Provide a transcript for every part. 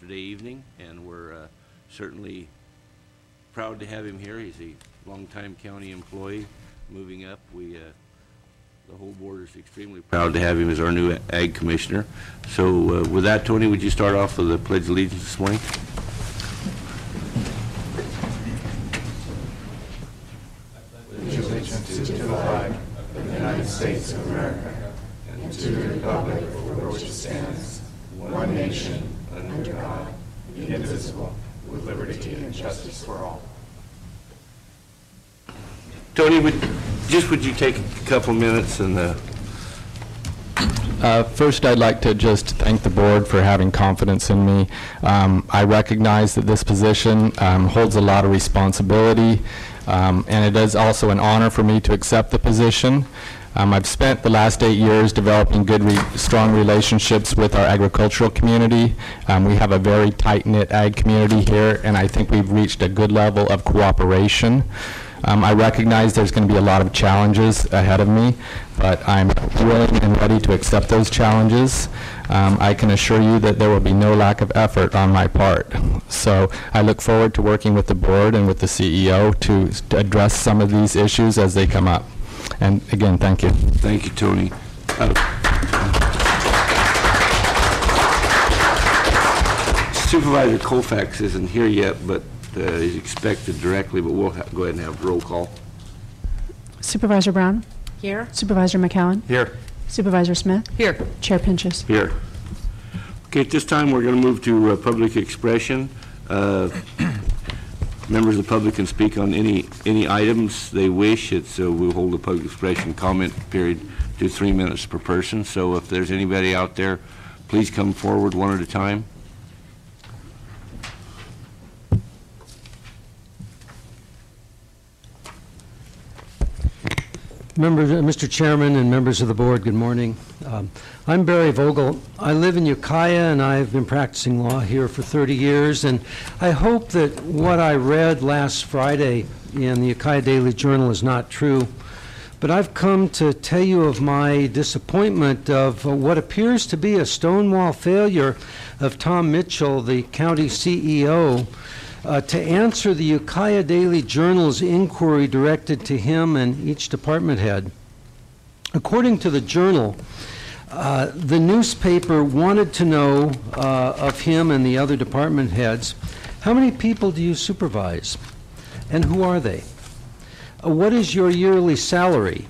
yesterday evening, and we're certainly proud to have him here. He's a longtime county employee moving up. The whole board is extremely proud to have him as our new Ag Commissioner. So with that, Tony, would you start off with the Pledge of Allegiance this morning? Allegiance to the flag of the United States of America and to the republic for which it stands, one nation, under God, indivisible, with liberty and justice for all. Tony, would you take a couple minutes and First, I'd like to just thank the board for having confidence in me. I recognize that this position holds a lot of responsibility, and it is also an honor for me to accept the position. I've spent the last 8 years developing good, strong relationships with our agricultural community. We have a very tight-knit ag community here, and I think we've reached a good level of cooperation. I recognize there's going to be a lot of challenges ahead of me, but I'm willing and ready to accept those challenges. I can assure you that there will be no lack of effort on my part. So I look forward to working with the board and with the CEO to address some of these issues as they come up. And again, thank you. Thank you, Tony. Supervisor Colfax isn't here yet, but is expected directly, but we'll go ahead and have roll call. Supervisor Brown? Here. Supervisor McCowan? Here. Supervisor Smith? Here. Chair Pinchas? Here. Okay, at this time we're going to move to public expression. Members of the public can speak on any items they wish. We'll hold a public expression comment period to 3 minutes per person. So if there's anybody out there, please come forward one at a time. Mr. Chairman and members of the board, good morning. I'm Barry Vogel. I live in Ukiah, and I've been practicing law here for 30 years, and I hope that what I read last Friday in the Ukiah Daily Journal is not true, but I've come to tell you of my disappointment of what appears to be a stonewall failure of Tom Mitchell, the county CEO, to answer the Ukiah Daily Journal's inquiry directed to him and each department head. According to the Journal, the newspaper wanted to know of him and the other department heads, how many people do you supervise, and who are they? What is your yearly salary?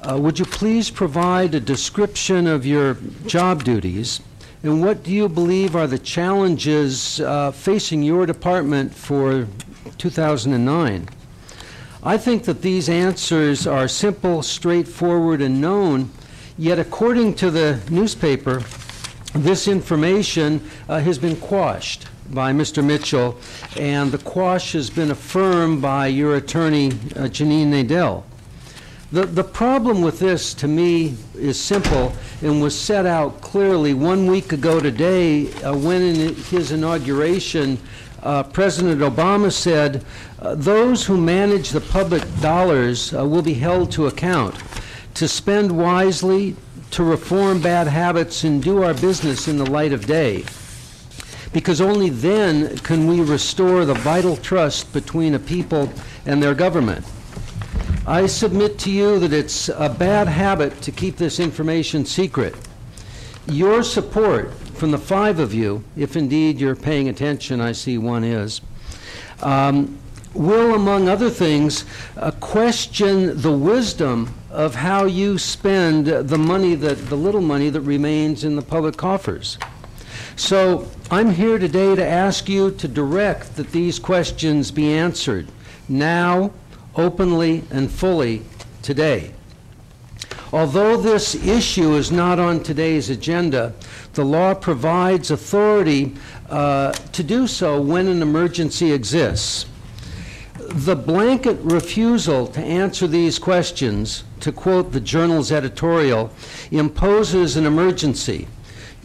Would you please provide a description of your job duties? And what do you believe are the challenges facing your department for 2009? I think that these answers are simple, straightforward, and known, yet according to the newspaper, this information has been quashed by Mr. Mitchell, and the quash has been affirmed by your attorney, Janine Nadell. The problem with this, to me, is simple and was set out clearly 1 week ago today when in his inauguration, President Obama said, those who manage the public dollars will be held to account to spend wisely, to reform bad habits, and do our business in the light of day. Because only then can we restore the vital trust between a people and their government. I submit to you that it's a bad habit to keep this information secret. Your support from the 5 of you, if indeed you're paying attention, I see one is, will, among other things, question the wisdom of how you spend the money, the little money that remains in the public coffers. So I'm here today to ask you to direct that these questions be answered now, openly and fully today. Although this issue is not on today's agenda, the law provides authority to do so when an emergency exists. The blanket refusal to answer these questions, to quote the Journal's editorial, imposes an emergency.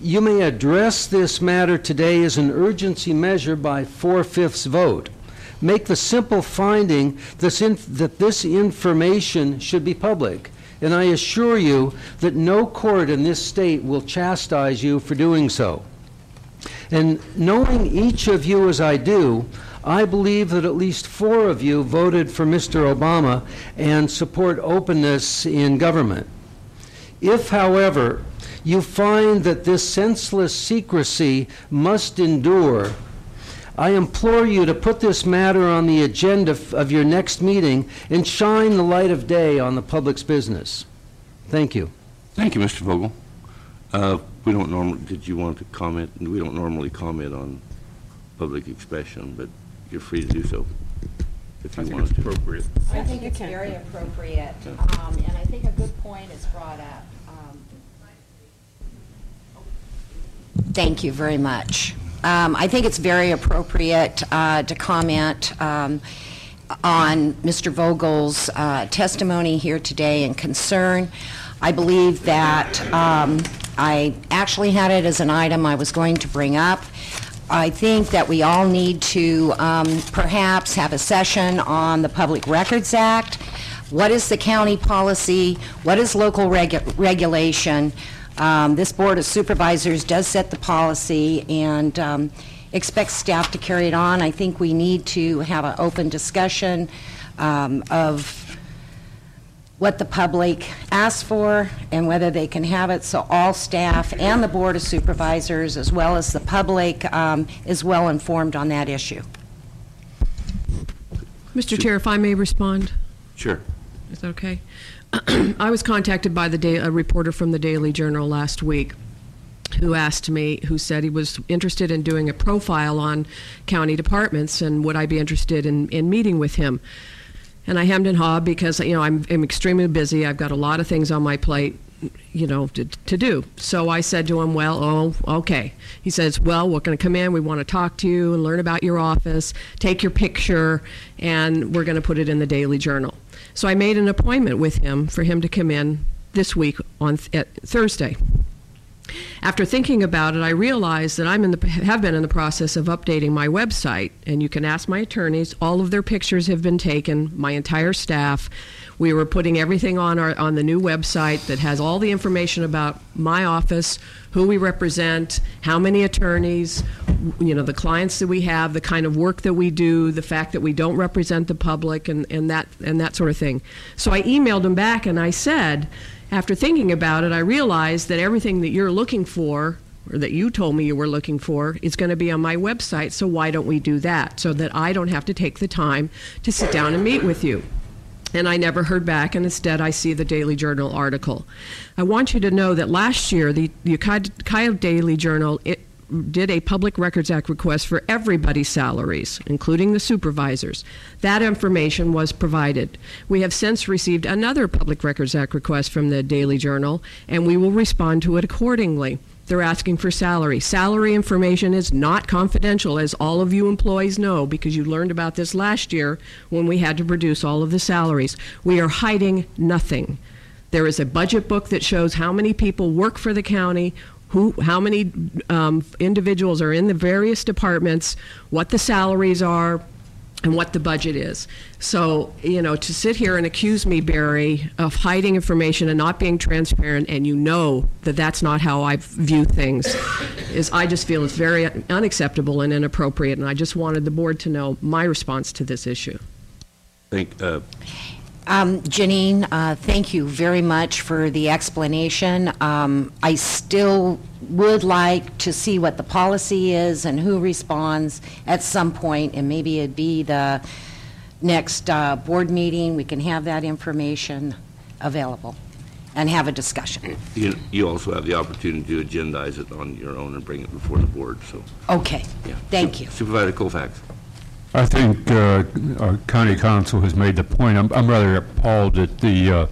You may address this matter today as an urgency measure by 4/5 vote. Make the simple finding that this information should be public, and I assure you that no court in this state will chastise you for doing so. And knowing each of you as I do, I believe that at least 4 of you voted for Mr. Obama and support openness in government. If, however, you find that this senseless secrecy must endure, I implore you to put this matter on the agenda of your next meeting and shine the light of day on the public's business. Thank you. Thank you, Mr. Vogel. We don't normally, did you want to comment? We don't normally comment on public expression, but you're free to do so if you want to. Appropriate. I think it's very appropriate, and I think a good point is brought up. Thank you very much. I think it's very appropriate to comment on Mr. Vogel's testimony here today and concern. I believe that I actually had it as an item I was going to bring up. I think that we all need to perhaps have a session on the Public Records Act. What is the county policy? What is local regulation? This Board of Supervisors does set the policy and expects staff to carry it on. I think we need to have an open discussion of what the public asks for and whether they can have it, so all staff and the Board of Supervisors, as well as the public, is well informed on that issue. Mr. Chair, if I may respond? Sure. Is that okay? I was contacted by a reporter from the Daily Journal last week who said he was interested in doing a profile on county departments and would I be interested in meeting with him. And I hemmed and hawed because, I'm extremely busy. I've got a lot of things on my plate, to do. So I said to him, well, okay. He says, well, we're going to come in. We want to talk to you and learn about your office, take your picture, and we're going to put it in the Daily Journal. So I made an appointment with him for him to come in this week on Thursday. After thinking about it, I realized that I have been in the process of updating my website, and you can ask my attorneys. All of their pictures have been taken, my entire staff. We were putting everything on the new website that has all the information about my office, who we represent, how many attorneys, the clients that we have, the kind of work that we do, the fact that we don't represent the public, and that sort of thing. So I emailed him back and I said, after thinking about it, I realized that everything that you're looking for, or that you told me you were looking for, is going to be on my website, so why don't we do that, so that I don't have to take the time to sit down and meet with you. And I never heard back, and instead I see the Daily Journal article. I want you to know that last year, the Ukiah Daily Journal, it did a Public Records Act request for everybody's salaries, including the supervisors. That information was provided. We have since received another Public Records Act request from the Daily Journal, and we will respond to it accordingly. They're asking for salary. Salary information is not confidential, as all of you employees know, because you learned about this last year when we had to produce all of the salaries. We are hiding nothing. There is a budget book that shows how many people work for the county, how many individuals are in the various departments, what the salaries are, and what the budget is. So, to sit here and accuse me, Barry, of hiding information and not being transparent, and that that's not how I view things, I just feel it's very unacceptable and inappropriate, and I just wanted the board to know my response to this issue. Janine, thank you very much for the explanation. I still would like to see what the policy is and who responds at some point, and maybe it'd be the next board meeting. We can have that information available and have a discussion. You also have the opportunity to agendize it on your own and bring it before the board. So. Okay. Yeah. Thank you. Supervisor Colfax. I think our county council has made the point. I'm rather appalled at the